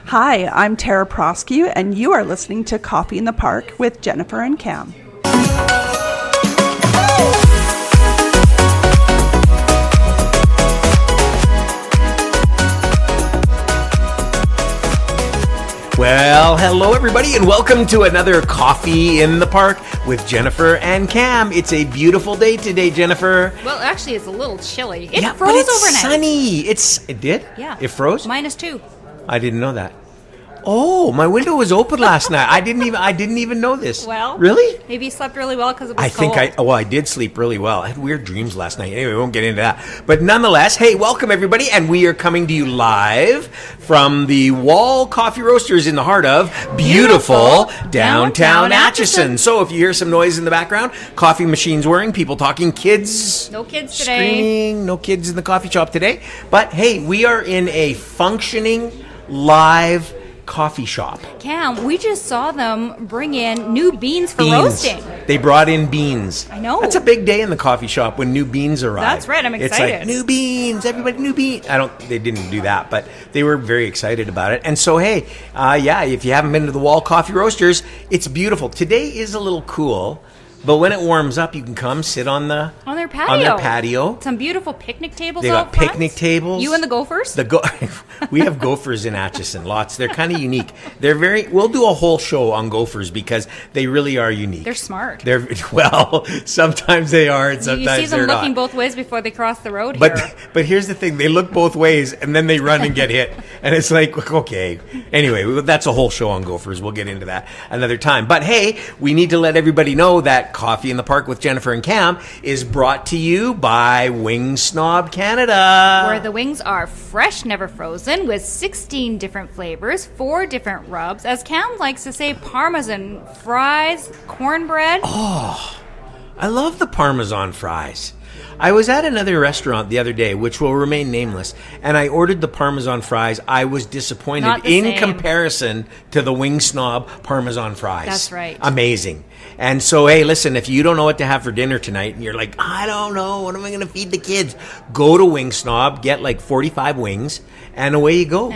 Hi, I'm Tara Proskiw, and you are listening to Coffee in the Park with Jennifer and Cam. Well, hello everybody, and welcome to another Coffee in the Park with Jennifer and Cam. It's a beautiful day today, Jennifer. Well, actually, it's a little chilly. It froze but it's overnight. Sunny. It did? Yeah. It froze? -2. I didn't know that. Oh, my window was open last night. I didn't even know this. Well, really? Maybe you slept really well because it was cold. I did sleep really well. I had weird dreams last night. Anyway, we won't get into that. But nonetheless, hey, welcome everybody, and we are coming to you live from the Wall Coffee Roasters in the heart of beautiful downtown Atchison. So if you hear some noise in the background, coffee machines whirring, people talking, kids. No kids today. Screaming, no kids in the coffee shop today. But hey, we are in a functioning live coffee shop. Cam, we just saw them bring in new beans for roasting. They brought in beans. I know. That's a big day in the coffee shop when new beans arrive. That's right. I'm excited. It's like new beans, everybody, new beans. They didn't do that, but they were very excited about it. And so, hey, if you haven't been to the Wall Coffee Roasters, it's beautiful. Today is a little cool. But when it warms up, you can come sit on their patio. Some beautiful picnic tables. They got picnic tables. You and the gophers? We have gophers in Atchison, lots. They're kind of unique. We'll do a whole show on gophers because they really are unique. They're smart. Sometimes they are, and sometimes they're not. You see them looking both ways before they cross the road here. But here's the thing: they look both ways, and then they run and get hit, and it's like, okay. Anyway, that's a whole show on gophers. We'll get into that another time. But hey, we need to let everybody know that Coffee in the Park with Jennifer and Cam is brought to you by Wing Snob Canada, where the wings are fresh, never frozen, with 16 different flavors, 4 different rubs. As Cam likes to say, Parmesan fries, cornbread. Oh, I love the Parmesan fries. I was at another restaurant the other day, which will remain nameless, and I ordered the Parmesan fries. I was disappointed in comparison to the Wing Snob Parmesan fries. That's right. Amazing. And so, hey, listen, if you don't know what to have for dinner tonight, and you're like, I don't know, what am I going to feed the kids? Go to Wing Snob, get like 45 wings, and away you go.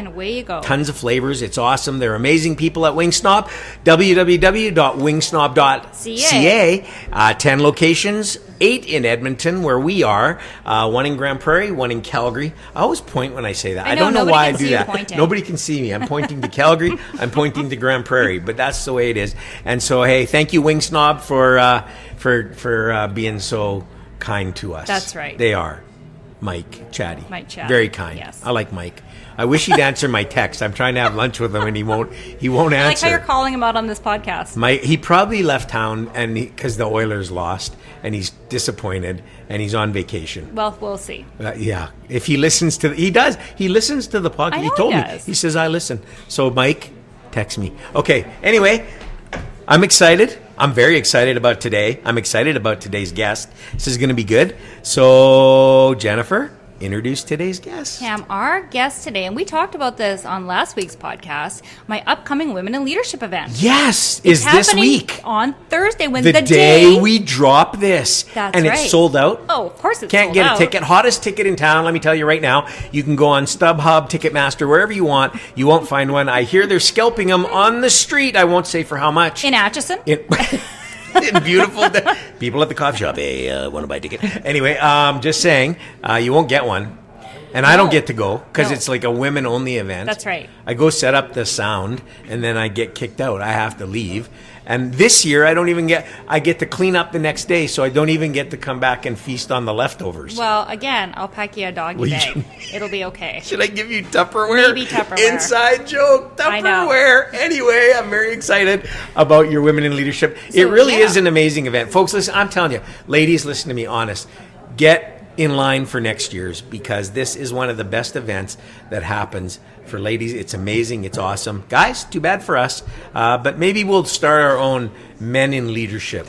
Tons of flavors. It's awesome. They're amazing people at Wing Snob. www.wingsnob.ca. 10 locations, 8 in Edmonton, where we are, 1 in Grand Prairie, 1 in Calgary. I always point when I say that. I don't know why I do that. Nobody can see me. I'm pointing to Calgary. I'm pointing to Grand Prairie, but that's the way it is. And so, hey, thank you, Wing Snob, for being so kind to us. That's right. They are. Mike Chatty. Very kind. Yes. I like Mike. I wish he'd answer my text. I'm trying to have lunch with him, and he won't answer. I like how you're calling him out on this podcast. He probably left town because the Oilers lost, and he's disappointed, and he's on vacation. Well, we'll see. Yeah, if he listens to he listens to the podcast. He told me. He says I listen. So Mike, text me. Okay. Anyway, I'm excited. I'm very excited about today. I'm excited about today's guest. This is going to be good. So Jennifer, introduce today's guest. Cam, our guest today, and we talked about this on last week's podcast, my upcoming Women in Leadership event. Yes, is this week. On Thursday, when the day we drop this. That's and right. It's sold out. Oh, of course it's Can't sold get out. a ticket. Hottest ticket in town, let me tell you right now. You can go on StubHub, Ticketmaster, wherever you want. You won't find one. I hear they're scalping them on the street. I won't say for how much. In Atchison? Beautiful people at the coffee shop. Hey, want to buy a ticket? Anyway, just saying, you won't get one. And I don't get to go because it's like a women-only event. That's right. I go set up the sound, and then I get kicked out. I have to leave. And this year, I get to clean up the next day, so I don't even get to come back and feast on the leftovers. Well, again, I'll pack you a doggy bag. It'll be okay. Should I give you Tupperware? Maybe Tupperware. Inside joke, Tupperware. I know. Anyway, I'm very excited about your Women in Leadership. It really is an amazing event. Folks, listen, I'm telling you, ladies, listen to me, honest. Get in line for next year's because this is one of the best events that happens for ladies. It's amazing. It's awesome. Guys, too bad for us. But maybe we'll start our own Men in Leadership.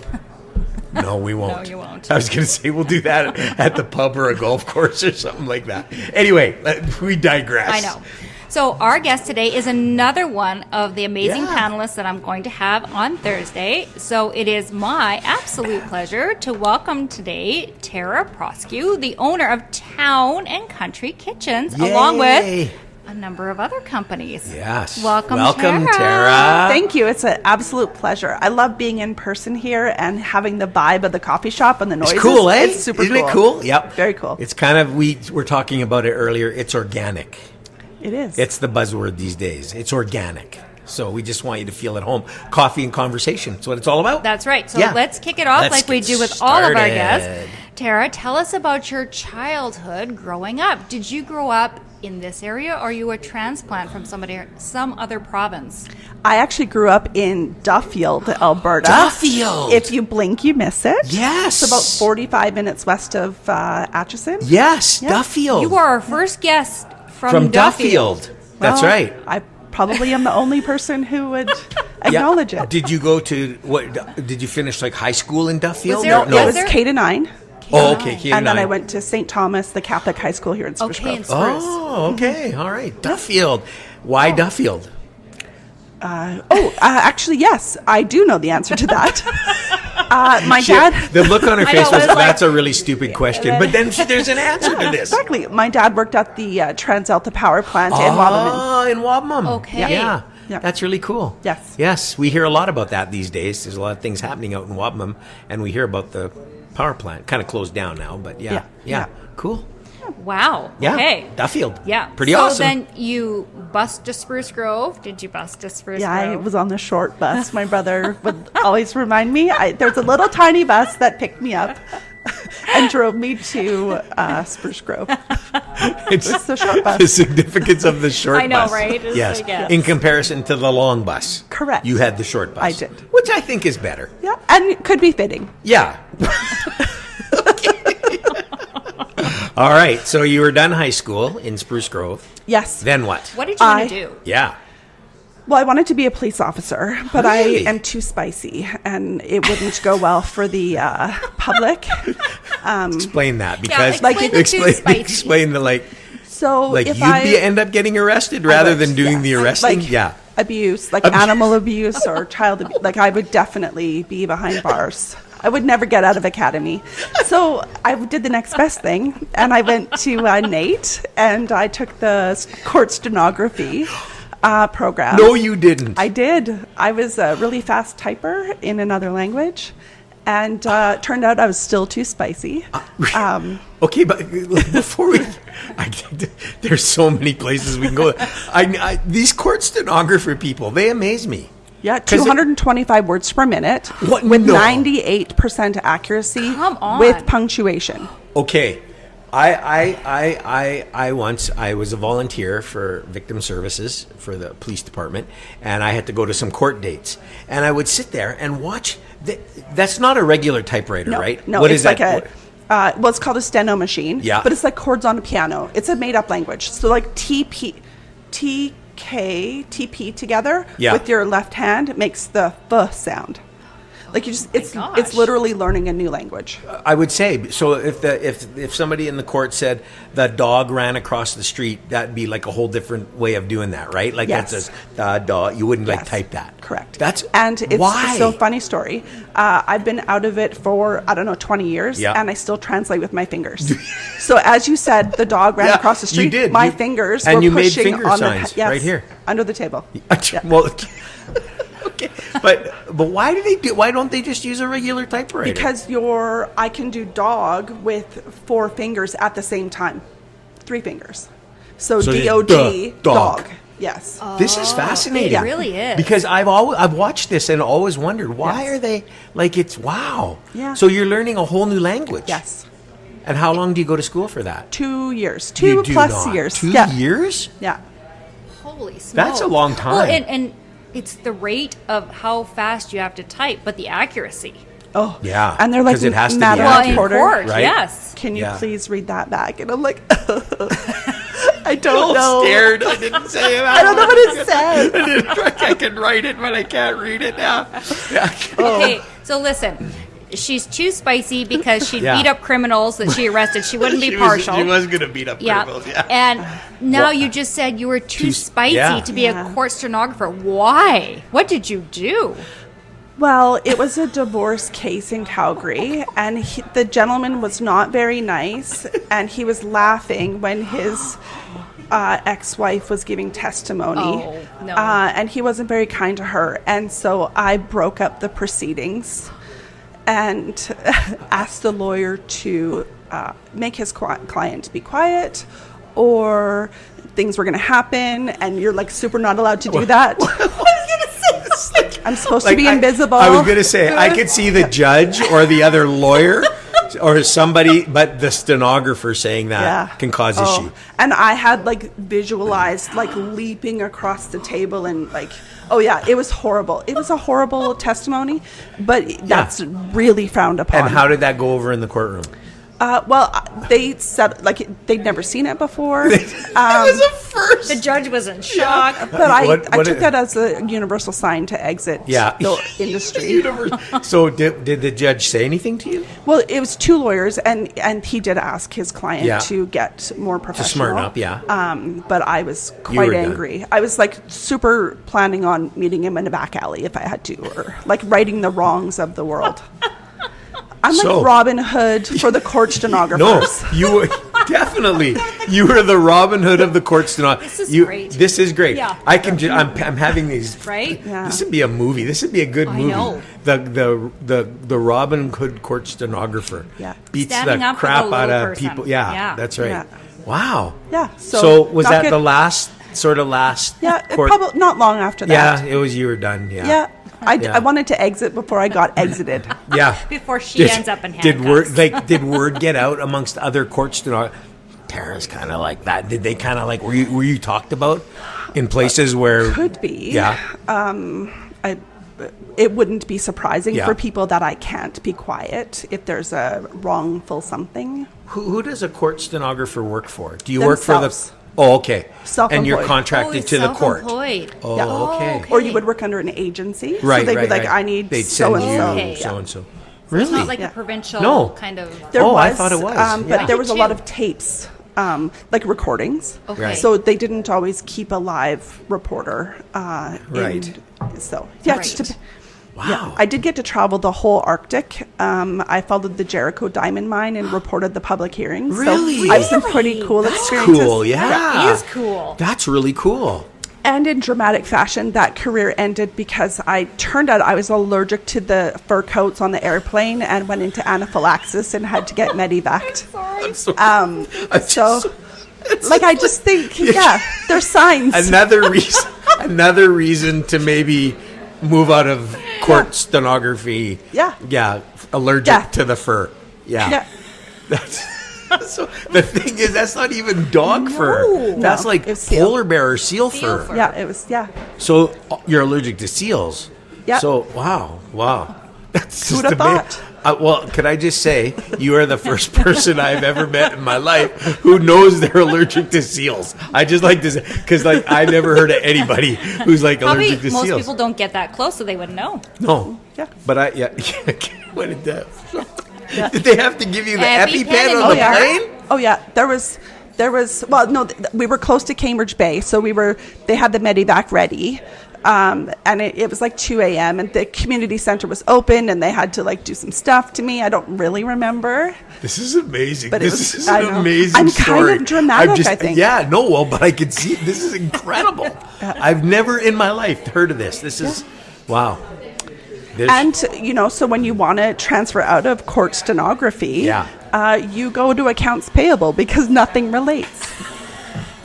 No, we won't. No, you won't. I was going to say we'll do that at the pub or a golf course or something like that. Anyway, we digress. I know. So our guest today is another one of the amazing panelists that I'm going to have on Thursday. So it is my absolute pleasure to welcome today Tara Proskiw, the owner of Towne Countree Kitchens, along with a number of other companies. Yes. Welcome, Tara. Thank you. It's an absolute pleasure. I love being in person here and having the vibe of the coffee shop and the noises. It's cool, eh? It's super Isn't cool. it cool? Yep. Very cool. It's kind of, we were talking about it earlier, it's organic. It is. It's the buzzword these days. It's organic. So we just want you to feel at home. Coffee and conversation. That's what it's all about. That's right. So Yeah. let's kick it off Let's like we get do with all of our started. guests. Tara, tell us about your childhood growing up. Did you grow up in this area, or are you a transplant from some other province? I actually grew up in Duffield, Alberta. Duffield! If you blink, you miss it. Yes. It's about 45 minutes west of Atchison. Yes, Yeah. Duffield. You are our first guest from, from Duffield. That's Well, right. I probably am the only person who would acknowledge it. Did you go to did you finish like high school in Duffield? Was there- No, it was there- K to 9. Oh, okay. K to And then 9. I went to St. Thomas, the Catholic high school here in Spruce Okay, in Grove. Spruce. Oh, okay. All right. Duffield. Why Duffield? Actually, yes, I do know the answer to that. My dad. The look on her I face know, was, it was like- that's a really stupid question. But then there's an answer to this. Exactly. My dad worked at the TransAlta Power plant in Wabamun. Oh, in Wabamun. Okay. Yeah. Yeah. That's really cool. Yes. Yes. We hear a lot about that these days. There's a lot of things happening out in Wabamun, and we hear about the power plant. Kind of closed down now, but yeah. Yeah. Cool. Wow. Yeah. Okay. Duffield. Yeah. Pretty so awesome. So then you bused to Spruce Grove. Did you bus to Spruce Yeah, I Grove? was on the short bus. My brother would always remind me. There's a little tiny bus that picked me up and drove me to Spruce Grove. It's the short bus. The significance of the short bus. I know, right? It's Yes. like, yeah. In comparison to the long bus. Correct. You had the short bus. I did. Which I think is better. Yeah, and it could be fitting. Yeah. All right. So you were done high school in Spruce Grove. Yes. Then what? What did you want to do? Yeah. Well, I wanted to be a police officer, but Really? I am too spicy, and it wouldn't go well for the public. Explain that because explain the too spicy. explain the So like if you'd end up getting arrested rather than doing the arresting. like Yeah. abuse, like animal abuse or child abuse, like I would definitely be behind bars. I would never get out of academy. So I did the next best thing, and I went to NAIT, and I took the Court Stenography program. No, you didn't. I did. I was a really fast typer in another language, and turned out I was still too spicy. Okay, but before we, there's so many places we can go. These court stenographer people, they amaze me. Yeah, 'Cause 225 words per minute What? with No. 98% accuracy Come on. with punctuation. Okay, I once was a volunteer for victim services for the police department, and I had to go to some court dates, and I would sit there and watch. That's not a regular typewriter, No, right? no, What it's is like that? well, it's called a steno machine. Yeah. But it's like chords on a piano. It's a made-up language. So like TP together Yeah. with your left hand makes the f sound. Like you just, it's gosh. literally learning a new language. I would say so. If somebody in the court said the dog ran across the street, that'd be like a whole different way of doing that, right? Like Yes. that says the dog. You wouldn't like Yes. type that. Correct. That's and it's why. so funny story. I've been out of it for 20 years, Yeah. and I still translate with my fingers. So as you said, the dog ran Yeah, across the you street. did. My You- fingers and were you made pushing finger on signs the right here. under the table. Yeah. Well, okay, but why do they do? Why don't they just use a regular typewriter? Because I can do dog with 4 fingers at the same time, 3 fingers. So So DOG, dog. dog. Yes. This is fascinating. It really is. Because I've watched this and always wondered why Yes. are they like it's wow. Yeah. So you're learning a whole new language. Yes. And how long do you go to school for that? 2 years. You 2 do plus not. years. 2 Yeah. years? Yeah. Holy smokes. That's a long time. Well, and it's the rate of how fast you have to type, but the accuracy. Oh. Yeah, And they're like, 'cause it has to be Madam Well, accurate. in Reporter, court, right? yes. can you Yeah. please read that back? And I'm like, I don't I'm know. scared. I didn't say it. I don't know what it says. I can write it, but I can't read it now. Yeah. Okay, so listen. She's too spicy because she'd Yeah. beat up criminals that she arrested. She wouldn't be She partial. was going to beat up Yeah. criminals. Yeah. And now Well, you just said you were too too spicy yeah. to be a Yeah. court stenographer. Why? What did you do? Well, it was a divorce case in Calgary, and the gentleman was not very nice, and he was laughing when his ex-wife was giving testimony. Oh, no. And he wasn't very kind to her. And so I broke up the proceedings and asked the lawyer to make his client be quiet, or things were going to happen, and you're like super not allowed to do that. I'm supposed to be invisible. I was going to say, I could see the judge or the other lawyer or somebody, but the stenographer saying that can cause issue. And I had like visualized like leaping across the table and like, it was horrible. It was a horrible testimony, but that's really frowned upon. And how did that go over in the courtroom? They said like they'd never seen it before. It was a first. The judge was in shock. But I took that as a universal sign to exit the industry. So did the judge say anything to you? Well, it was two lawyers, and he did ask his client to get more professional. To smarten up, But I was quite angry. I was like super planning on meeting him in a back alley if I had to, or like righting the wrongs of the world. I'm like Robin Hood for the court stenographers. No, you were definitely. You were the Robin Hood of the court stenographers. This is great. This is great. Yeah. I can. I'm having these. Right. Yeah. This would be a movie. This would be a good movie. know. The Robin Hood court stenographer beats Standing the up for crap the out low of person. people. Yeah, Yeah. that's right. Yeah. Wow. Yeah. So was that docket- the last Yeah, court? probably not long after that. Yeah, it was. You were done. Yeah. Yeah. I wanted to exit before I got exited. Yeah. Before she ends up in handcuffs. Did word get out amongst other court stenographers? Tara's kind of like that. Did they kind of like were you talked about in places where Could be. Yeah. It wouldn't be surprising Yeah. for people that I can't be quiet if there's a wrongful something. Who does a court stenographer work for? Do you work for Themselves. the? Oh, okay. Self-employed. And you're contracted to the court. Self-employed. Oh, Yeah. okay. Or you would work under an agency. Right, So they'd right, be like, right. I need They'd send so-and-so. you Okay. so-and-so. It's Really? not like Yeah. a provincial No. kind of. There Oh, was, I thought it was. Yeah. But I there did was a lot too. of tapes, like recordings. Okay. Right. So they didn't always keep a live reporter. Right. Right. Just Wow. Yeah, I did get to travel the whole Arctic. I followed the Jericho diamond mine and reported the public hearings. Really? So I have some pretty cool That's experiences. cool. Yeah. That is cool. That's really cool. And in dramatic fashion, that career ended because I turned out I was allergic to the fur coats on the airplane and went into anaphylaxis and had to get medevaced. I'm so. I just think, there's signs. Another reason to maybe move out of court stenography. Yeah. Yeah. Allergic Death. to the fur. Yeah. Yeah. That's so. The thing is, that's not even dog fur. That's No, like it's seal. polar bear or seal Seal fur. fur. Yeah, it was, So you're allergic to seals. Yeah. So wow. That's Who'd just have ama- thought? Well, could I just say you are the first person I've ever met in my life who knows they're allergic to seals. I just like to say because I never heard of anybody who's like Probably allergic to most seals. people don't get that close, so they wouldn't know. No. Yeah. But what did that? Did they have to give you the EpiPen EpiPen on and the yeah. plane? Oh yeah, there was well no, we were close to Cambridge Bay, so they had the medevac ready. And it was like 2 a.m. and the community center was open and they had to like do some stuff to me. I don't really remember. This is amazing. But This is I an know. amazing I'm story. kind of dramatic, I think. Yeah, no, well, but I can see this is incredible. I've never in my life heard of this. This is wow. And so when you want to transfer out of court stenography, you go to accounts payable because nothing relates.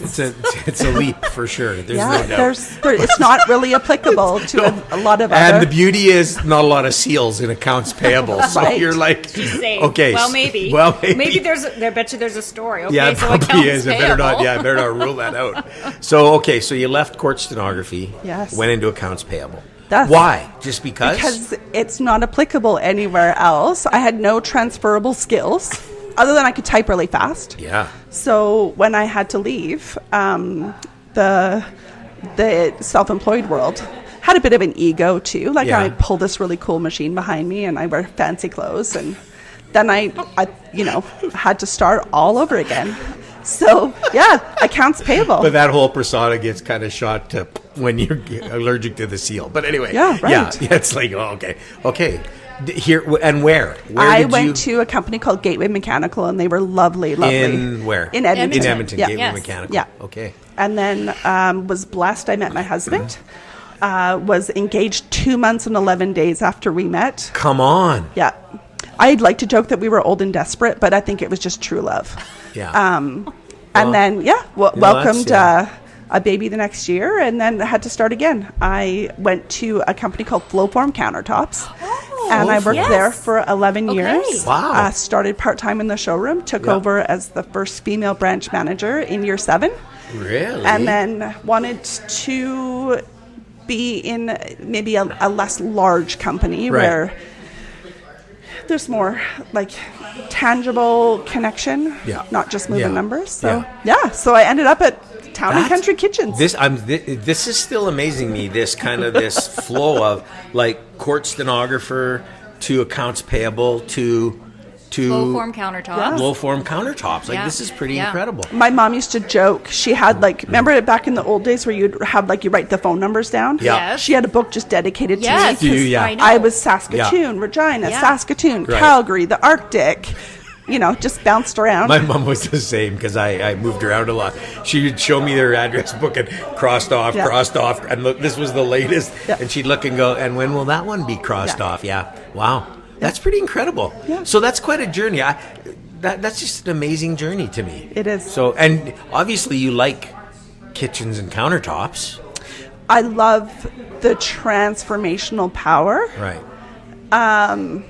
It's a leap for sure. There's no doubt. It's not really applicable to a lot of And other. the beauty is not a lot of seals in accounts payable. So Right. you're like, Say, okay. Well, maybe. Maybe I bet you there's a story. Okay, Yeah, it so probably accounts is. I better not. payable. Yeah, I better not rule that out. So you left court stenography. Yes. Went into accounts payable. That's- Why? Just because? Because it's not applicable anywhere else. I had no transferable skills other than I could type really fast. Yeah. So when I had to leave, the self-employed world had a bit of an ego too. Like Yeah. I pull this really cool machine behind me and I wear fancy clothes, and then I had to start all over again. So accounts payable. But that whole persona gets kind of shot to when you're allergic to the seal. But anyway, Yeah, right. yeah, it's like, okay. Here and where? I went to a company called Gateway Mechanical, and they were lovely. In where? In Edmonton. In Edmonton, Yeah. Gateway Yes. Mechanical. Yeah. Okay. And then was blessed. I met my husband. Was engaged 2 months and 11 days after we met. Come on. Yeah. I'd like to joke that we were old and desperate, but I think it was just true love. Yeah. And then, welcomed that's- a baby the next year, and then had to start again. I went to a company called Flowform Countertops, and I worked yes. there for 11 Okay. years. Wow. Started part-time in the showroom, took over as the first female branch manager in year 7, Really? and then wanted to be in maybe a less large company Right. where there's more like tangible connection, Yeah. not just moving Yeah. numbers. So so I ended up at Towne Countree Kitchens. This is still amazing me. This kind of this flow of like court stenographer to accounts payable to Low form countertops. low form countertops. Like Yeah. this is pretty Yeah. incredible. My mom used to joke. She had remember back in the old days where you'd have you write the phone numbers down? Yeah. Yes. She had a book just dedicated Yes. to me. To you, yeah. I know. I was Saskatoon, Regina, Yeah. Saskatoon, Right. Calgary, the Arctic. Just bounced around. My mom was the same because I moved around a lot. She would show me their address book and crossed off, and look, this was the latest. Yeah. And she'd look and go, and when will that one be crossed Yeah. off? Yeah. Wow. That's pretty incredible. Yeah. So that's quite a journey. That's just an amazing journey to me. It is. So, and obviously you like kitchens and countertops. I love the transformational power. Right. And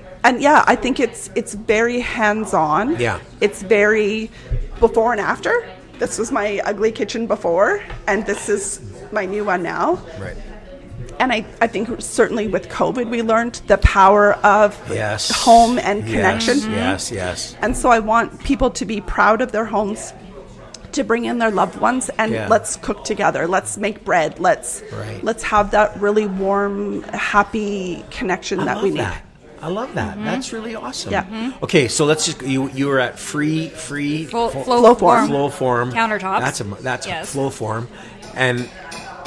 I think it's very hands-on. Yeah. It's very before and after. This was my ugly kitchen before, and this is my new one now. Right. And I think certainly with COVID, we learned the power of Yes. home and connection. Yes. And so I want people to be proud of their homes, to bring in their loved ones, and Yeah. let's cook together. Let's make bread. Let's have that really warm, happy connection that we need. I love that. That's really awesome. Yeah. Okay, so let's just you were at free Flow Flow form. flow form Countertops. That's Yes. flow form, and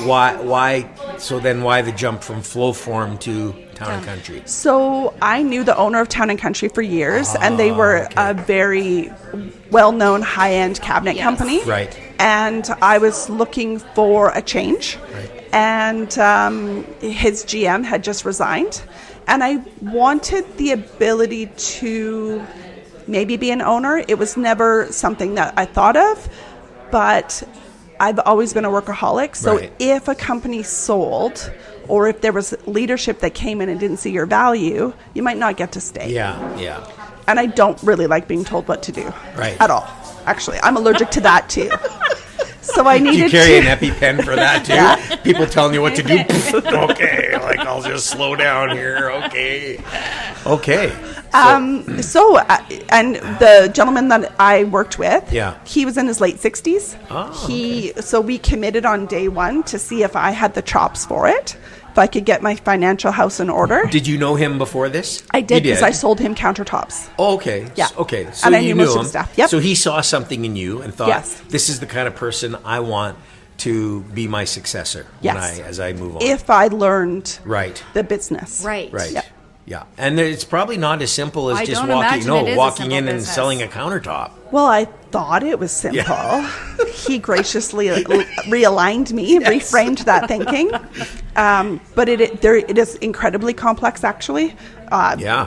why? So then, why the jump from flow form to Towne Country? So I knew the owner of Towne Countree for years, and they were a very well-known high-end cabinet Yes. company. Right. And I was looking for a change. Right. And his GM had just resigned. And I wanted the ability to maybe be an owner. It was never something that I thought of, but I've always been a workaholic. So Right. if a company sold, or if there was leadership that came in and didn't see your value, you might not get to stay. Yeah. And I don't really like being told what to do. Right. At all. Actually, I'm allergic to that too. So I Do needed you carry to. an EpiPen for that too? Yeah. People telling you what to do. Okay, like I'll just slow down here. Okay. And the gentleman that I worked with, Yeah. he was in his late 60s. So we committed on day one to see if I had the chops for it, if I could get my financial house in order. Did you know him before this? I did You because I sold him countertops. Oh, okay. Yeah. Okay. So And I you knew knew most of him. the staff. Yep. So he saw something in you and thought, Yes. "This is the kind of person I want to be my successor Yes. as I move on." If I learned Right. the business. Right. Right. Yeah. Yeah. And it's probably not as simple as I just don't walking. imagine No, it is a walking simple in and business. selling a countertop. Well, I thought it was simple. He graciously realigned me, reframed that thinking. But it is incredibly complex, actually. Yeah.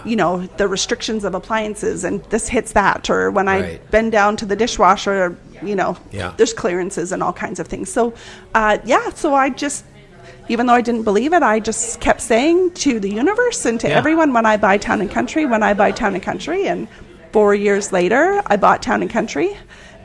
The restrictions of appliances, and this hits that. Or when I Right. bend down to the dishwasher, Yeah. there's clearances and all kinds of things. So, so I just, even though I didn't believe it, I just kept saying to the universe and to everyone, when I buy Towne Country, when I buy Towne Country. And 4 years later, I bought Towne Country.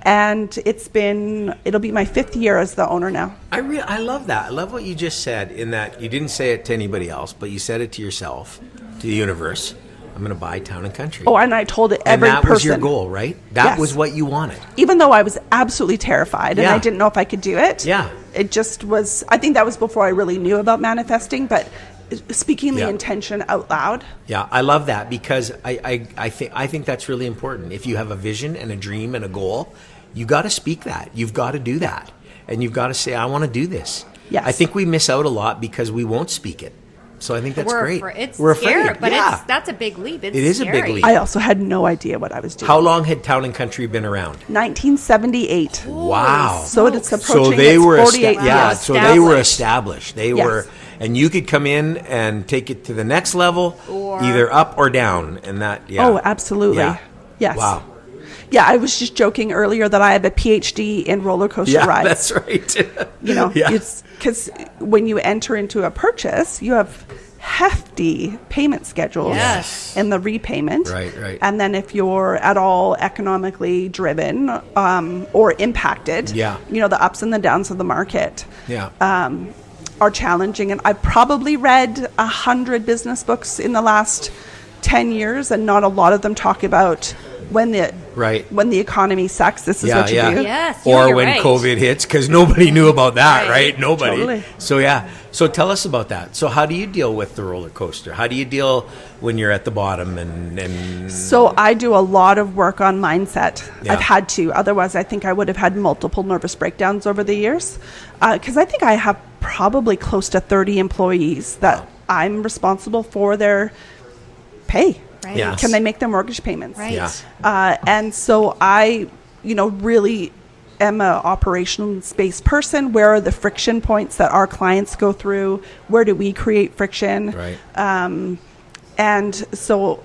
And it'll be my 5th year as the owner now. I love that. I love what you just said, in that you didn't say it to anybody else, but you said it to yourself, to the universe. I'm going to buy Towne Country. Oh, and I told it every and that person. was your goal, right? That Yes. was what you wanted. Even though I was absolutely terrified and Yeah. I didn't know if I could do it. Yeah. It just was, I think that was before I really knew about manifesting, but speaking Yeah. the intention out loud. Yeah, I love that, because I think that's really important. If you have a vision and a dream and a goal, you got to speak that. You've got to do that. And you've got to say, I want to do this. Yes. I think we miss out a lot because we won't speak it. So I think that's great. It's We're scary, afraid. but Yeah. that's a big leap. It's It is a scary. big leap. I also had no idea what I was doing. How long had Towne Country been around? 1978. Wow. So it's approaching So they its were 48 years. so they were established. They Yes. were, and you could come in and take it to the next level, Or- either up or down, and that. Yeah. Oh, absolutely. Yeah. Yes. Wow. Yeah, I was just joking earlier that I have a PhD in roller coaster Yeah, rides. that's right. You know, Yeah. it's because when you enter into a purchase, you have hefty payment schedules Yes. and the repayment. Right, right. And then if you're at all economically driven or impacted, Yeah. you know, the ups and the downs of the market Yeah. are challenging. And I've probably read 100 business books in the last 10 years, and not a lot of them talk about when the economy sucks, this is what you do. Yes, or you're when right. COVID hits, because nobody knew about that, Right. right? Nobody. Totally. So yeah. So tell us about that. So how do you deal with the roller coaster? How do you deal when you're at the bottom and So I do a lot of work on mindset. Yeah. I've had to. Otherwise, I think I would have had multiple nervous breakdowns over the years. Because I think I have probably close to 30 employees that I'm responsible for their pay. Right. Yeah. Can they make their mortgage payments? Right. Yeah. And so I, really am a operational space person. Where are the friction points that our clients go through? Where do we create friction? Right. And so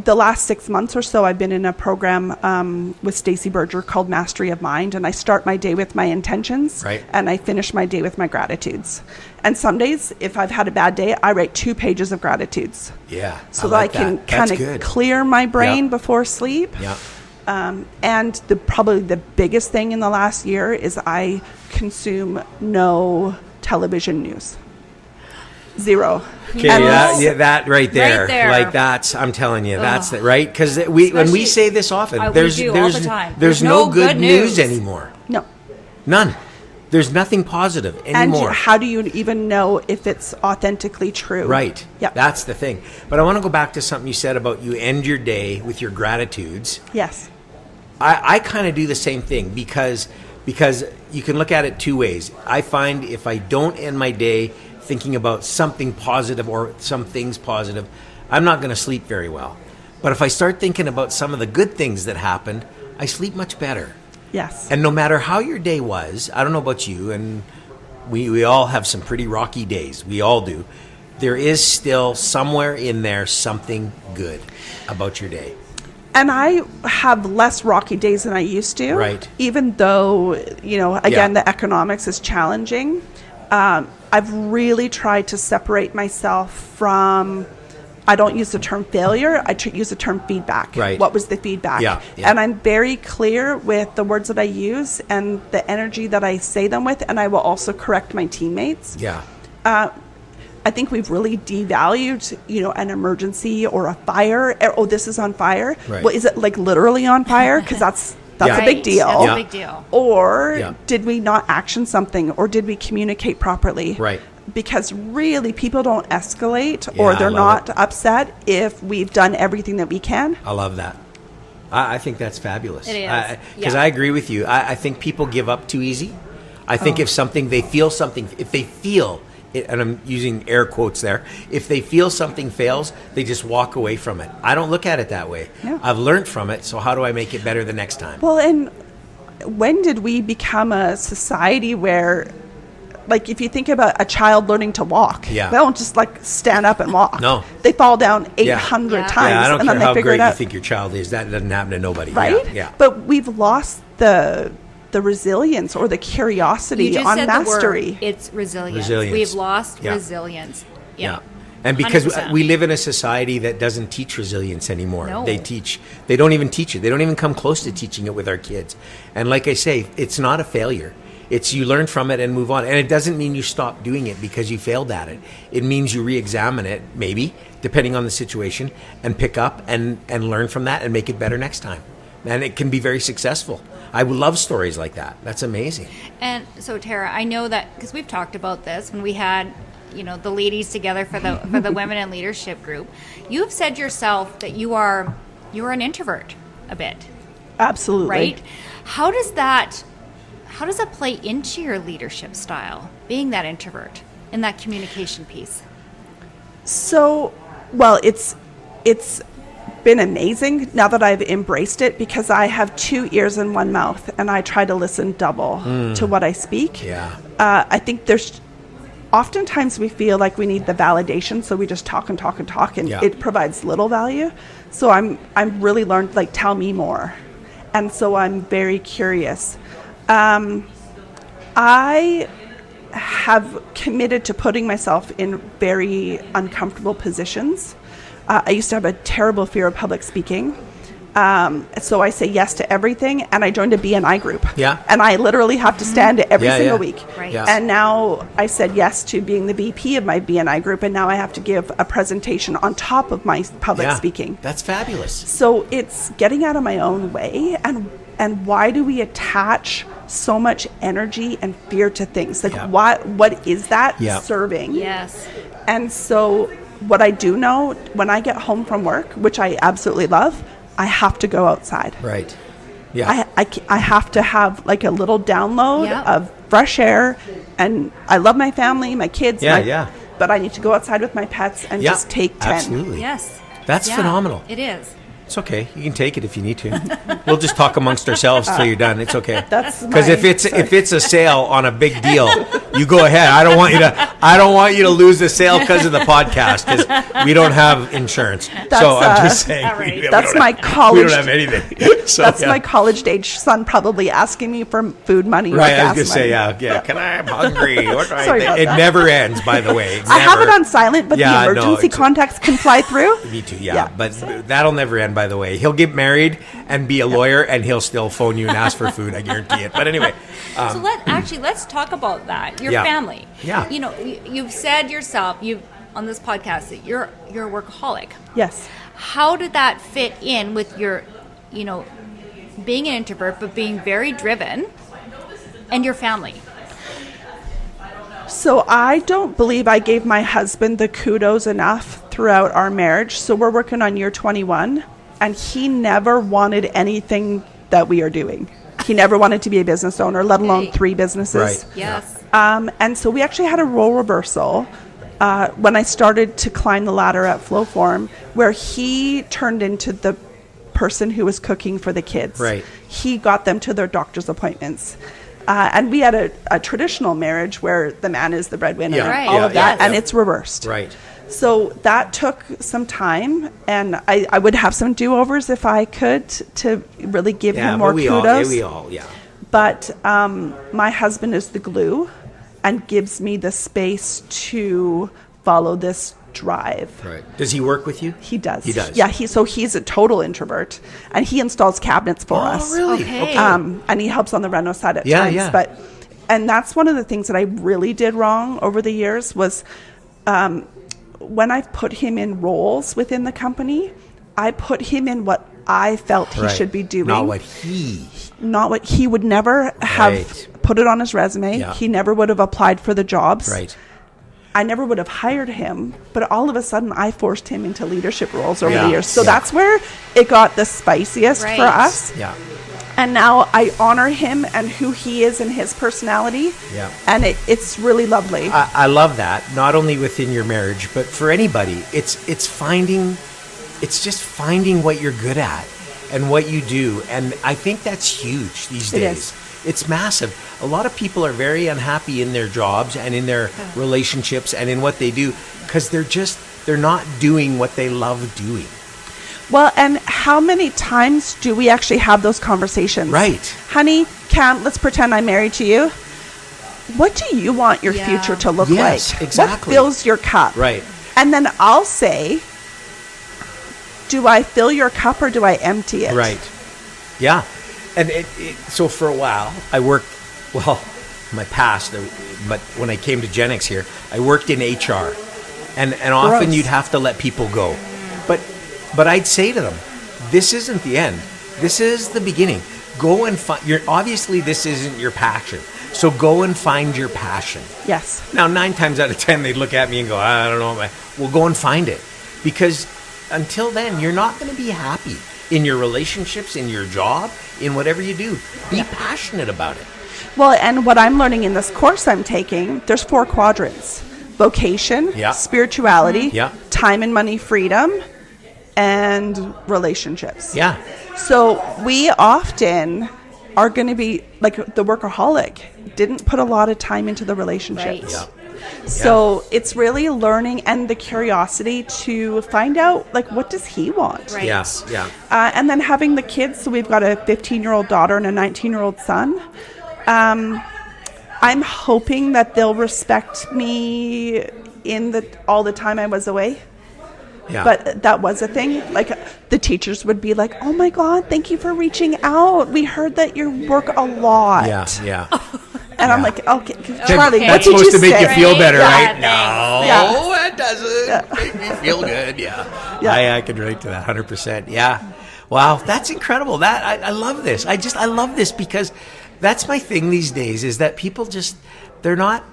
the last 6 months or so, I've been in a program with Stacey Berger called Mastery of Mind. And I start my day with my intentions. Right. And I finish my day with my gratitudes. And some days, if I've had a bad day, I write 2 pages of gratitudes. Yeah. So that I can kind of clear my brain Yeah. before sleep. Yeah. And probably the biggest thing in the last year is I consume no television news. Zero. Okay, And that right there, Right there. like that's, I'm telling you, that's the, right? Because when we Especially- say this often, we there's do all the time. there's no good news anymore. No. None. There's nothing positive And anymore. how do you even know if it's authentically true? Right. Yep. That's the thing. But I want to go back to something you said about you end your day with your gratitudes. Yes. I kind of do the same thing because you can look at it 2 ways. I find if I don't end my day thinking about something positive or some things positive, I'm not going to sleep very well. But if I start thinking about some of the good things that happened, I sleep much better. Yes. And no matter how your day was, I don't know about you, and we all have some pretty rocky days. We all do. There is still somewhere in there something good about your day. And I have less rocky days than I used to. Right. Even though, again, the economics is challenging. I've really tried to separate myself from, I don't use the term failure, I use the term feedback. Right. What was the feedback? Yeah. And I'm very clear with the words that I use and the energy that I say them with, and I will also correct my teammates. Yeah. I think we've really devalued, an emergency or a fire. Oh, this is on fire. Right. Well, is it like literally on fire? Because that's Yeah. a big deal. That's Yeah. a big deal. Or Yeah. did we not action something, or did we communicate properly? Right. Because really, people don't escalate or Yeah, they're I love not upset if we've done everything that we can. I love that. I think that's fabulous. It is. Because Yeah. I agree with you. I think people give up too easy. I think if they feel it, and I'm using air quotes there, if they feel something fails, they just walk away from it. I don't look at it that way. No. I've learned from it, so how do I make it better the next time? Well, and when did we become a society where, like, if you think about a child learning to walk, Yeah. they don't just stand up and walk. No. They fall down 800 Yeah. times, I don't and care then they how figure great it you out. think your child is. That doesn't happen to nobody. Right? Yeah. But we've lost the resilience or the curiosity You just on said mastery. the word. It's resilience. Resilience. We've lost Yeah. resilience. Yeah. And because 100%. we live in a society that doesn't teach resilience anymore. No. They don't even teach it. They don't even come close to teaching it with our kids. And like I say, it's not a failure. It's you learn from it and move on. And it doesn't mean you stop doing it because you failed at it. It means you re-examine it, maybe, depending on the situation, and pick up and learn from that and make it better next time. And it can be very successful. I love stories like that. That's amazing. And so, Tara, I know that because we've talked about this when we had, the ladies together for the Women in Leadership group. You have said yourself that you are an introvert a bit, Absolutely. right? How does that play into your leadership style, being that introvert in that communication piece? So, well, it's been amazing now that I've embraced it, because I have 2 ears and 1 mouth, and I try to listen double to what I speak. Yeah. I think there's oftentimes we feel like we need the validation, so we just talk and talk and talk, and it provides little value. So I'm really learned, like, tell me more, and so I'm very curious. I have committed to putting myself in very uncomfortable positions. I used to have a terrible fear of public speaking. So I say yes to everything, and I joined a BNI group. Yeah. And I literally have to stand every single week. Right. Yeah. And now I said yes to being the VP of my BNI group, and now I have to give a presentation on top of my public speaking. That's fabulous. So it's getting out of my own way, and why do we attach so much energy and fear to things? Like, what is that serving? Yes. And so what I do know, when I get home from work, which I absolutely love, I have to go outside. Right. Yeah. I have to have like a little download of fresh air, and I love my family, my kids. But I need to go outside with my pets and just take 10. Absolutely. Yes. That's phenomenal. It is. It's okay. You can take it if you need to. We'll just talk amongst ourselves till you're done. It's okay. Because if it's a sale on a big deal, you go ahead. I don't want you to lose the sale because of the podcast, because we don't have insurance. So I'm just saying. Right. That's my college. We don't have anything. So, that's my college-age son probably asking me for food money. Right. Or I was gas going to money. say, I'm hungry. What do I Sorry think? about It that. never ends, by the way. I have it on silent, but the emergency contacts can fly through. Me too, but that'll never end, by the way. He'll get married and be a lawyer, and he'll still phone you and ask for food. I guarantee it. But anyway. So let's talk about that. Your family. Yeah. You know, you've said yourself, on this podcast, that you're a workaholic. Yes. How did that fit in with your, being an introvert, but being very driven, and your family? So I don't believe I gave my husband the kudos enough throughout our marriage. So we're working on year 21, and he never wanted anything that we are doing. He never wanted to be a business owner, let alone 3 businesses. Right. Yes. And so we actually had a role reversal when I started to climb the ladder at Flowform, where he turned into the person who was cooking for the kids. Right. He got them to their doctor's appointments. And we had a traditional marriage where the man is the breadwinner, Right. all of that, and yeah. it's reversed. Right. So that took some time, and I would have some do-overs if I could to really give him more kudos. But my husband is the glue and gives me the space to follow this drive. Right. Does he work with you? He does. He does. Yeah, he's a total introvert, and he installs cabinets for us. Oh, really? Okay. And he helps on the reno side at times. Yeah. And that's one of the things that I really did wrong over the years was when I put him in roles within the company, I put him in what I felt he should be doing. Not what he would never have put it on his resume. Yeah. He never would have applied for the jobs. Right. I never would have hired him, but all of a sudden I forced him into leadership roles over the years. So that's where it got the spiciest for us. Yeah. And now I honor him and who he is and his personality. Yeah. And it's really lovely. I love that, not only within your marriage, but for anybody. It's just finding what you're good at and what you do. And I think that's huge these days. It is. It's massive. A lot of people are very unhappy in their jobs and in their relationships and in what they do because they're not doing what they love doing. Well, and how many times do we actually have those conversations? Right. Honey, Cam, let's pretend I'm married to you. What do you want your future to look Yes, like? exactly. What fills your cup? Right. And then I'll say, do I fill your cup or do I empty it? Right. Yeah. And so for a while, I worked, my past, but when I came to Genix here, I worked in HR. And often you'd have to let people go. But I'd say to them, this isn't the end. This is the beginning. Go and find, obviously this isn't your passion. So go and find your passion. Yes. Now, 9 times out of 10, they'd look at me and go, I don't know. Well, go and find it. Because until then, you're not going to be happy in your relationships, in your job, in whatever you do. Be passionate about it. Well, and what I'm learning in this course I'm taking, there's 4 quadrants. vocation, Yeah. spirituality, Yeah. time and money freedom, and relationships. Yeah. So we often are going to be like the workaholic didn't put a lot of time into the relationships. Right. Yeah. So it's really learning and the curiosity to find out, like, what does he want? Right. Yeah. Yeah. And then having the kids. So we've got a 15-year-old daughter and a 19-year-old son. I'm hoping that they'll respect me all the time I was away. Yeah. But that was a thing. Like, the teachers would be like, "Oh my God, thank you for reaching out. We heard that you work a lot." Yeah. Yeah. And I'm like, "Okay, Charlie, Okay. what That's did you supposed to make say?" you feel better, Yeah, right? No, Yeah. it doesn't. Make me feel good. Yeah. Yeah. I can relate to that 100%. Yeah. Wow, that's incredible. That I love this. I love this because that's my thing these days is that people just they're not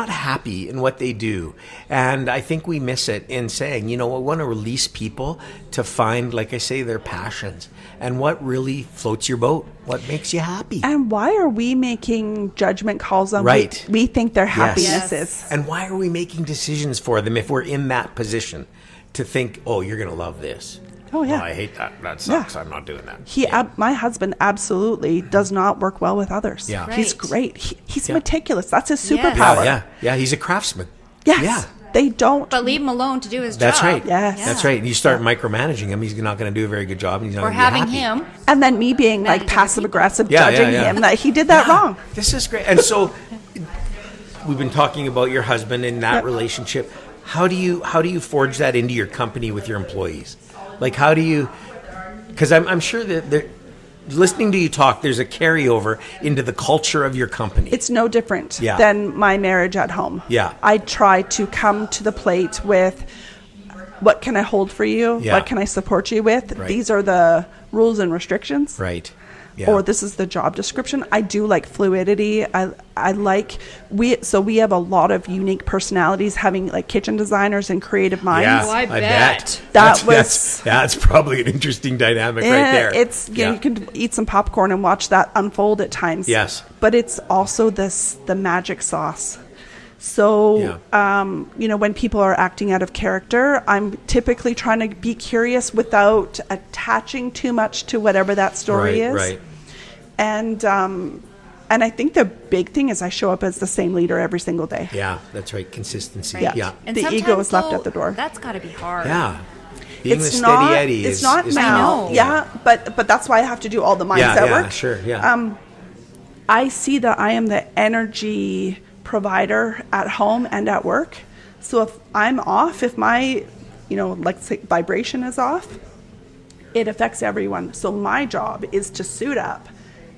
happy in what they do, and I think we miss it in saying, we want to release people to find, like I say, their passions and what really floats your boat, what makes you happy. And why are we making judgment calls on Right. what we think their happiness Yes. is? And why are we making decisions for them if we're in that position to think, oh, you're going to love this? Oh, yeah. Oh, I hate that. That sucks. I'm not doing that. My husband absolutely does not work well with others. Yeah. He's Right. great. He's Yeah. meticulous. That's his Yes. superpower. Yeah. He's a craftsman. Yes. Yeah. They don't. But leave him alone to do his That's job. right. Yes. Yeah. That's right. And you start micromanaging him, he's not going to do a very good job, and he's not Or going to be having happy. him. And then me being Manage like other passive aggressive, Yeah, judging yeah. him that he did that wrong. This is great. And so we've been talking about your husband and that Yep. relationship. How do you forge that into your company with your employees? Like, how do you? Because I'm sure that listening to you talk, there's a carryover into the culture of your company. It's no different Yeah. than my marriage at home. Yeah. I try to come to the plate with, what can I hold for you? Yeah. What can I support you with? Right. These are the rules and restrictions. Right. Yeah. Or this is the job description. I do like fluidity. I like we have a lot of unique personalities, having like kitchen designers and creative minds. Yeah, Oh, I bet. That's probably an interesting dynamic right there. It's you can eat some popcorn and watch that unfold at times. Yes. But it's also the magic sauce. So, when people are acting out of character, I'm typically trying to be curious without attaching too much to whatever that story is. Right. And I think the big thing is I show up as the same leader every single day. Yeah, that's right. Consistency. Right. Yeah. And The ego sometimes, is left though, at the door. That's got to be hard. Yeah. Being the steady Eddie it's is not is now. tough. Yeah, but that's why I have to do all the mindset Yeah, work. sure. Yeah. I see that I am the energy provider at home and at work. So if I'm off, if my, let's say vibration is off, it affects everyone. So my job is to suit up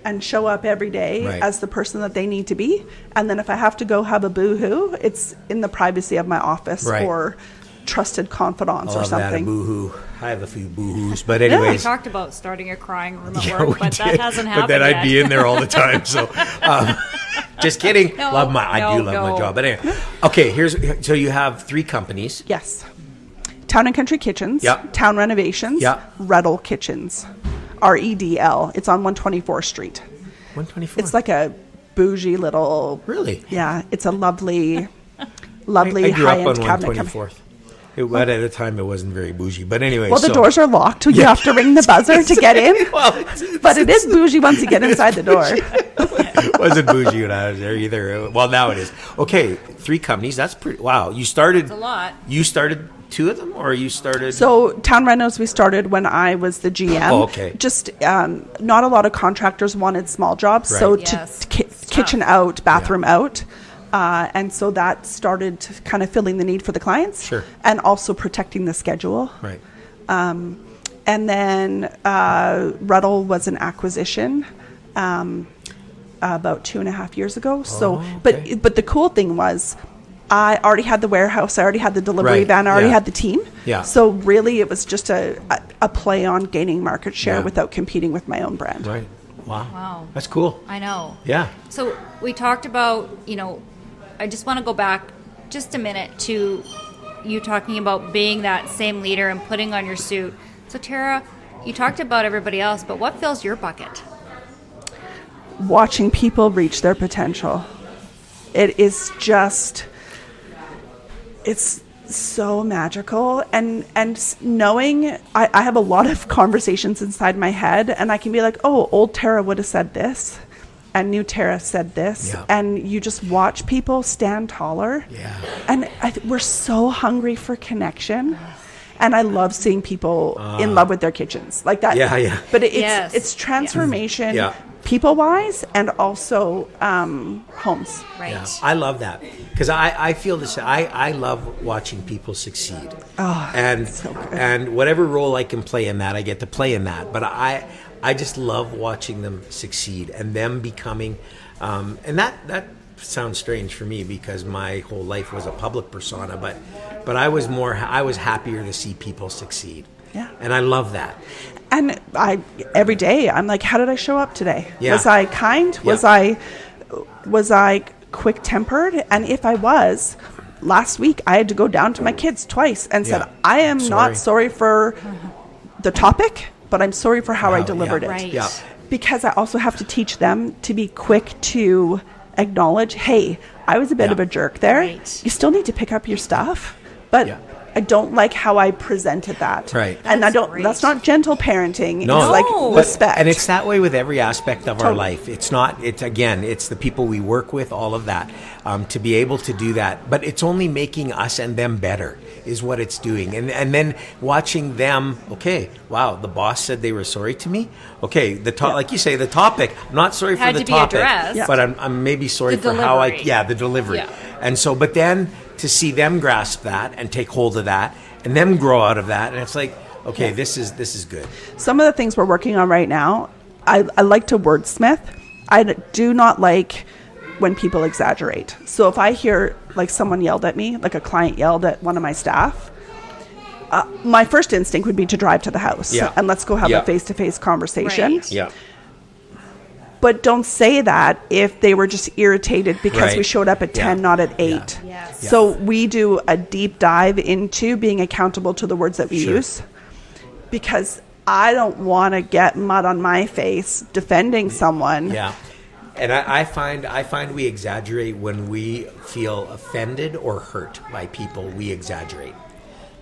and show up every day Right. as the person that they need to be. And then if I have to go have a boo-hoo, it's in the privacy of my office Right. or trusted confidants I or love that, a something. boo-hoo. I have a few boo-hoos, but We anyways. talked about starting a crying room at Yeah, work, we but did. that hasn't happened But then yet. I'd be in there all the time. So, just kidding. No, I do love my no. job. But anyway, okay. So you have 3 companies. Yes. Towne Countree Kitchens, Yeah. Town Renovations, Yeah. Redl Kitchens, REDL. It's on 124th Street. 124. It's like a bougie little. Really? Yeah, it's a lovely, I lovely grew up high-end on cabinet company. 124th. At a time, it wasn't very bougie. But anyway. Well, the so- doors are locked. You have to ring the buzzer to get in. Well, But it is bougie once you get inside the door. it wasn't bougie when I was there either. Well, now it is. Okay, 3 companies. That's pretty. Wow. You started. It's a lot. You started 2 of them, or you started. So Town Renos, we started when I was the GM. Oh, okay. Just not a lot of contractors wanted small jobs. So Right. Yes. to kitchen out, bathroom out. And so that started kind of filling the need for the clients. Sure. And also protecting the schedule. Right. And then Redl was an acquisition about 2.5 years ago. So, okay. but the cool thing was, I already had the warehouse, I already had the delivery Right, van, I already yeah. had the team. Yeah. So really, it was just a play on gaining market share Yeah. without competing with my own brand. Right. Wow. Wow. That's cool. I know. Yeah. So we talked about, I just want to go back just a minute to you talking about being that same leader and putting on your suit. So Tara, you talked about everybody else, but what fills your bucket? Watching people reach their potential. It is just it's so magical, and knowing I have a lot of conversations inside my head, and I can be like, oh, old Tara would have said this, and new Tara said this, and you just watch people stand taller, and we're so hungry for connection. And I love seeing people in love with their kitchens like that. But it's transformation, people-wise, and also homes. Right. Yeah, I love that because I feel this. I love watching people succeed. And so good. and whatever role I can play in that, I get to play in that. But I just love watching them succeed and them becoming, and that sounds strange for me because my whole life was a public persona, but I was happier to see people succeed. Yeah. And I love that. And every day I'm like, how did I show up today? Yeah. Was I kind? Yeah. Was I quick tempered? And if I was, last week I had to go down to my kids twice and said, I am not sorry for the topic, but I'm sorry for how I delivered it. Right. Yeah. Because I also have to teach them to be quick to acknowledge, hey, I was a bit of a jerk there. Right. You still need to pick up your stuff, but I don't like how I presented that. Right. And that's not gentle parenting. No. It's like respect. And it's that way with every aspect of our life. It's the people we work with, all of that, to be able to do that. But it's only making us and them better is what it's doing. And then watching them, okay, wow, the boss said they were sorry to me. Okay, like you say, the topic, I'm not sorry for the topic, but I'm maybe sorry for how the delivery. Yeah. And so, but then to see them grasp that and take hold of that and them grow out of that. And it's like, okay, this is good. Some of the things we're working on right now, I like to wordsmith. I do not like when people exaggerate. So if I hear like someone yelled at me, like a client yelled at one of my staff, my first instinct would be to drive to the house and let's go have a face-to-face conversation. Right. Yeah. But don't say that if they were just irritated because we showed up at 10, not at 8. Yes. Yeah. So we do a deep dive into being accountable to the words that we use, because I don't want to get mud on my face defending someone. Yeah. And I find we exaggerate when we feel offended or hurt by people. We exaggerate.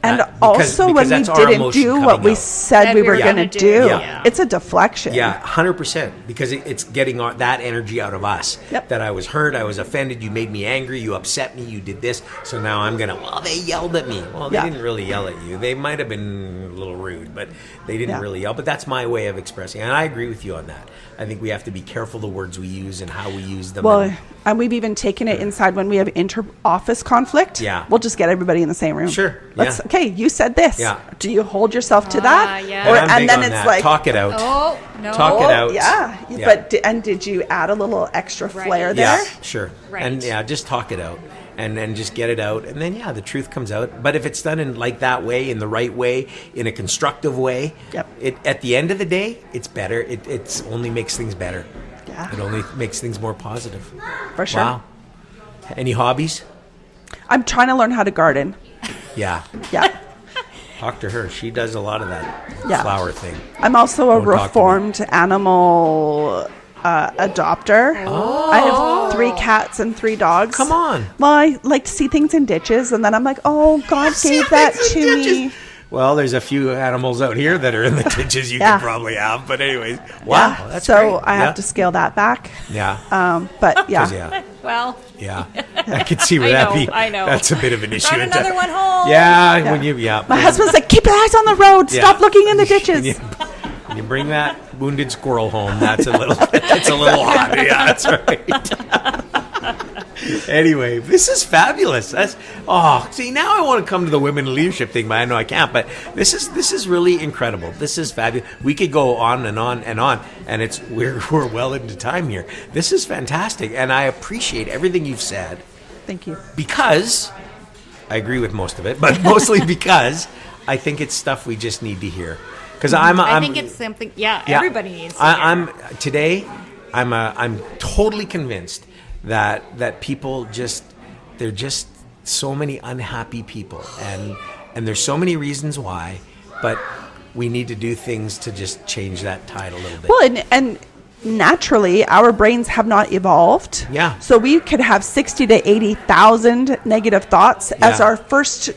And also when we didn't do what we said we were going to do. Yeah. It's a deflection. Yeah, 100%. Because it's getting that energy out of us. Yep. That I was hurt, I was offended, you made me angry, you upset me, you did this. So now I'm going to, well, they yelled at me. Well, they didn't really yell at you. They might have been a little rude, but they didn't really yell. But that's my way of expressing. And I agree with you on that. I think we have to be careful the words we use and how we use them. Well, and we've even taken it inside when we have inter-office conflict. Yeah. We'll just get everybody in the same room. Sure. Okay, you said this. Yeah. Do you hold yourself to that? Yeah. And then it's like talk it out. Oh, no. Talk it out. Yeah. But did you add a little extra flair there? Yeah, sure. Right. And just talk it out. And then just get it out, and then the truth comes out. But if it's done in like that way, in the right way, in a constructive way, it at the end of the day, it's better. It's only makes things better. Yeah. It only makes things more positive. For sure. Wow. Any hobbies? I'm trying to learn how to garden. Yeah. Yeah. Talk to her. She does a lot of that flower thing. I'm also a reformed animal adopter. I have 3 cats and 3 dogs. Come on. Well, I like to see things in ditches, and then I'm like, oh, God gave that to me. Well, there's a few animals out here that are in the ditches you could probably have. But anyways, wow, that's great. So I have to scale that back. Yeah. But Well. Yeah. I could see where that'd be. I know. That's a bit of an issue. Run another one home. Yeah. When you, My husband's like, keep your eyes on the road. Stop looking in the ditches. When you bring that wounded squirrel home, that's a little odd. Yeah, that's right. Anyway, this is fabulous. See, now I want to come to the women in leadership thing, but I know I can't. But this is really incredible. This is fabulous. We could go on and on and on, and we're well into time here. This is fantastic, and I appreciate everything you've said. Thank you. Because I agree with most of it, but mostly because I think it's stuff we just need to hear. Because I think it's something. Yeah, everybody needs to hear. I'm totally convinced that people they're just so many unhappy people, and there's so many reasons why, but we need to do things to just change that tide a little bit. Well, and naturally our brains have not evolved. Yeah. So we could have 60 to 80,000 negative thoughts as our first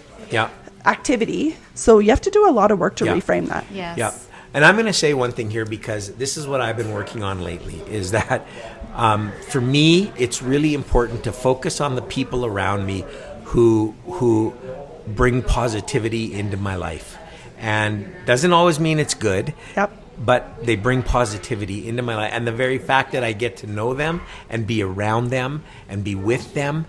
activity. So you have to do a lot of work to reframe that. Yes. Yeah. And I'm going to say one thing here, because this is what I've been working on lately, is that for me, it's really important to focus on the people around me who bring positivity into my life. And doesn't always mean it's good. Yep. But they bring positivity into my life. And the very fact that I get to know them and be around them and be with them,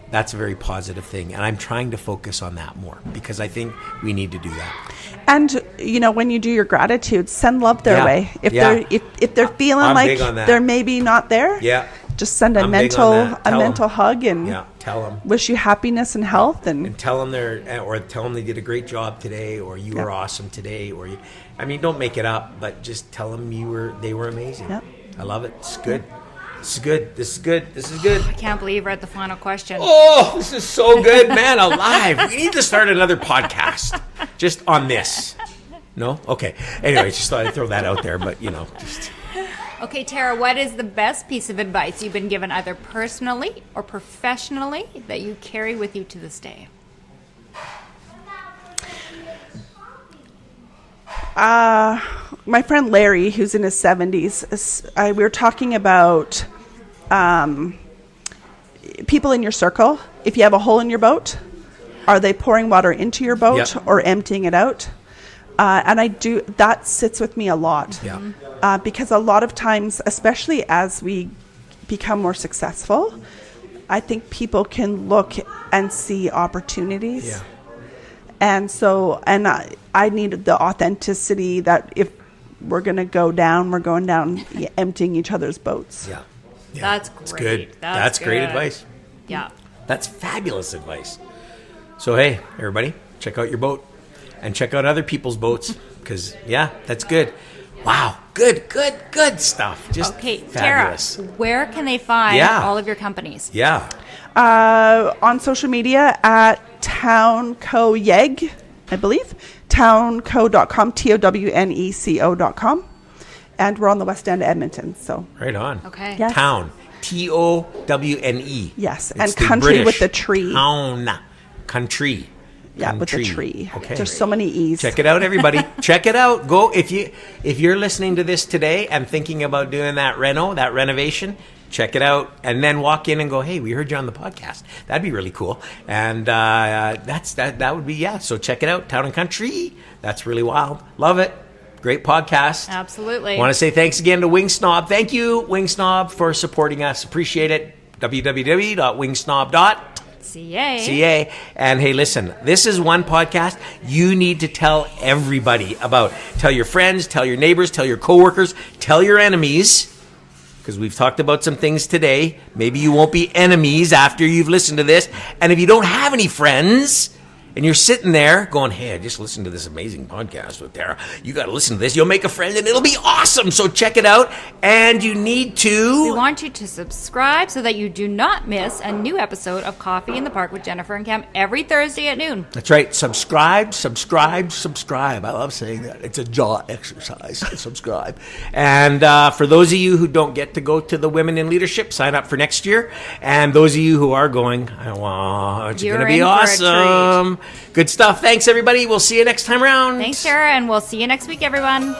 that's a very positive thing. And I'm trying to focus on that more, because I think we need to do that. And, you know, when you do your gratitude, send love their way. If they're feeling I'm like they're maybe not there, just send a mental hug and tell them. Wish you happiness and health, and tell them tell them they did a great job today, or you were awesome today, or don't make it up, but just tell them they were amazing. Yep. I love it. It's good. This is good. This is good. This is good. I can't believe we're at the final question. Oh, this is so good, man. Alive. We need to start another podcast just on this. No? Okay. Anyway, just thought I'd throw that out there, but just. Okay, Tara, what is the best piece of advice you've been given, either personally or professionally, that you carry with you to this day? My friend Larry, who's in his 70s, we were talking about people in your circle. If you have a hole in your boat, are they pouring water into your boat or emptying it out? And that sits with me a lot. Because a lot of times, especially as we become more successful, I think people can look and see opportunities. Yeah. And so, I need the authenticity that if we're going to go down, we're going down emptying each other's boats. Yeah. That's great. That's good. That's great good. advice. Yeah. That's fabulous advice. So, hey, everybody, check out your boat and check out other people's boats, because, that's good. Wow. Good stuff. Just fabulous. Tara, where can they find all of your companies? Yeah. On social media at Towne Co Yeg, I believe. TowneCo.com, TOWNECO.com. And we're on the west end of Edmonton. So right on. Okay. Yes. Towne. TOWNE. Yes. It's and country British. with the tree. Towne. Country. Yeah, with the tree. Okay. There's so many E's. Check it out, everybody. Check it out. Go if you're listening to this today and thinking about doing that renovation, check it out, and then walk in and go, hey, we heard you on the podcast. That'd be really cool. And that would be So check it out, Towne Countree. That's really wild. Love it. Great podcast. Absolutely. Want to say thanks again to Wing Snob. Thank you, Wing Snob, for supporting us. Appreciate it. www.wingsnob.ca. And hey, listen, this is one podcast you need to tell everybody about. Tell your friends, tell your neighbors, tell your coworkers, tell your enemies, because we've talked about some things today. Maybe you won't be enemies after you've listened to this. And if you don't have any friends and you're sitting there going, hey, I just listened to this amazing podcast with Tara, you got to listen to this. You'll make a friend and it'll be awesome. So check it out. And you need to... We want you to subscribe so that you do not miss a new episode of Coffee in the Park with Jennifer and Cam every Thursday at noon. That's right. Subscribe. I love saying that. It's a jaw exercise. Subscribe. And for those of you who don't get to go to the Women in Leadership, sign up for next year. And those of you who are going, it's going to be awesome. Good stuff. Thanks, everybody. We'll see you next time around. Thanks, Tara, and we'll see you next week, everyone.